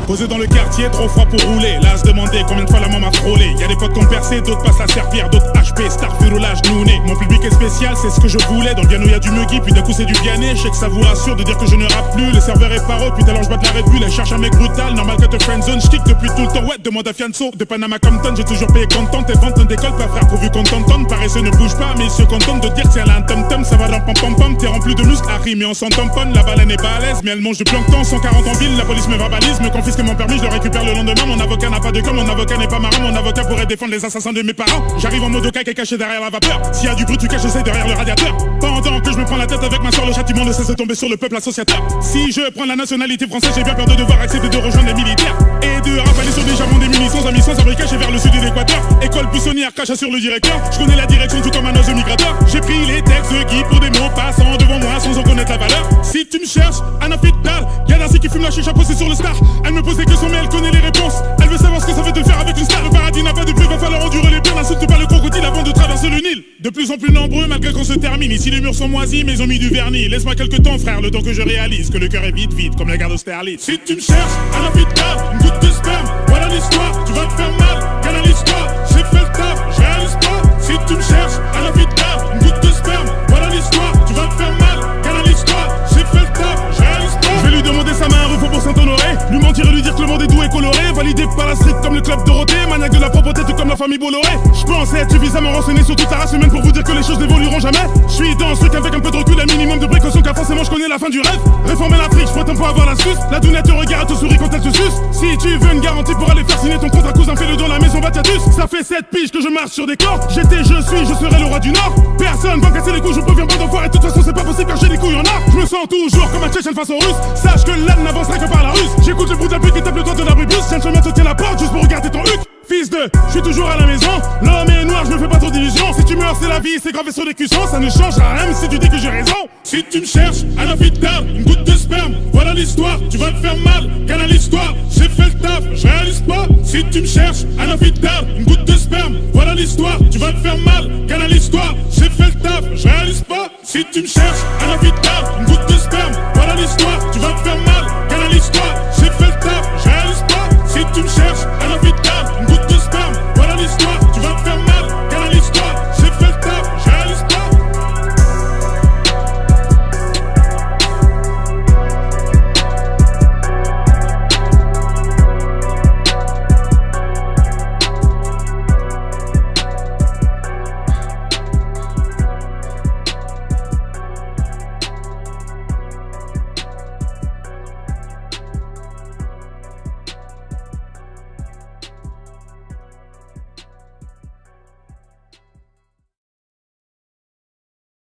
Posé dans le quartier, trop froid pour rouler. Là, se demander combien de fois la maman m'a frôlé. Y'a des potes qui ont percé, d'autres passent à servir, d'autres HP, Starfield ou l'âge nouné. Mon public est spécial, c'est ce que je voulais. Dans le piano y'a du Muggy, puis d'un coup c'est du Vianney. Je sais que ça vous rassure de dire que je ne rappe plus. Le serveur est paro, puis alors je bats de la Red Bull. Elle cherche un mec brutal, normal que te friendzone. J'kick depuis tout le temps, ouais, demande à Fianso. De Panama Compton, j'ai toujours payé content. Tes ventes ne décollent pas, frère, pourvu qu'on t'entende. Paresseux ne bouge pas, mais il se contente de dire que c'est un tom-tom. Ça va dans pam-pam-pam, t'es rempli de muscles, Harry, mais on s'en tamponne. La baleine est pas à l'aise, mais elle mange du plancton. 140 en ville, la police me verbalise, me confisque mon permis, je le récupère le lendemain. Mon avocat n'a pas de com, mon avocat n'est pas marrant. Mon avocat pourrait défendre les assassins de mes parents. J'arrive en mode caca caché derrière la vapeur. S'il y a du bruit, tu caches, j'essaie derrière le radiateur. Pendant que je me prends la tête avec ma soeur, le châtiment ne cesse de tomber sur le peuple associateur. Si je prends la nationalité française, j'ai bien peur de devoir accepter de rejoindre les militaires et de ravaler sur des javons des munitions à mission sans caché vers le sud de l'Équateur. École buissonnière, crache sur le directeur. Je connais la direction tout comme un oiseau migrateur. J'ai pris les textes de Guy pour des mots passant devant moi sans en connaître la valeur. Si tu me cherches, Anna Fidal, y'a Nancy qui fume la chicha posée sur le star. Elle me pose des questions mais elle connaît les réponses. Elle veut savoir ce que ça fait de le faire avec une star. Le paradis n'a pas de prix, va falloir endurer les peines. N'insulte pas le crocodile avant de traverser le Nil. De plus en plus nombreux malgré qu'on se termine. Ici les murs sont moisis mais ils ont mis du vernis. Laisse-moi quelques temps frère, le temps que je réalise que le cœur est vide comme la gare d'Austerlitz. Si tu me cherches, Anna Fidal, une goutte de sperme, voilà l'histoire. Tu vas te faire mal, canalise l'histoire. J'ai fait le taf, je réalise pas. Si tu me cherches, Anna Fidal, une goutte de sperme, voilà l'histoire. Tu vas te faire mal, canalise l'histoire. J'ai fait le taf, je réalise pas. Je vais lui demander sa main, un refus pour Saint-Honoré. Lui mentir et lui dire que le monde est doux et coloré. Validé par la street comme le club Dorothée. Maniaque de la propreté tout comme la famille Bolloré. Je pense être suffisamment renseigné sur toute la race humaine pour vous dire que les choses n'évolueront jamais. Je suis dans ce truc avec un peu de recul, un minimum de précaution car forcément je connais la fin du rêve. Réformer l'Afrique, je pourrais pour avoir l'astuce. La dounette te regarde, te sourit quand elle te suce. Si tu veux une garantie pour aller faire signer ton contrat, cousin, fais-le dans la maison Batiatus. Ça fait 7 piges que je marche sur des corps. J'étais, je suis, je serai le roi du Nord. Personne va me casser les couilles, je préviens pas d'enfoiré. De toute façon c'est pas possible car j'ai des couilles en or. Je me sens toujours comme un Tchétchène face aux Russes. Sache que l'âne n'avancera que par la ruse. J'écoute le bruit d'un qui tape le doigt de l'abribus. Gentleman te tient la porte juste pour regarder ton huc. Fils de, je suis toujours à la maison. L'homme est noir, je me fais pas trop d'illusions. Si tu meurs, c'est la vie, c'est gravé sur les cuissons. Ça ne changera rien si tu dis que j'ai raison. Si tu me cherches, Anna Fidal, une goutte de sperme, voilà l'histoire. Tu vas te faire mal, canal l'histoire. J'ai fait le taf, je réalise pas. Si tu me cherches, Anna Fidal, une goutte de sperme, voilà l'histoire. Tu vas te faire mal, canal l'histoire. J'ai fait le taf, je réalise pas. Si tu me cherches, Anna Fidal, une goutte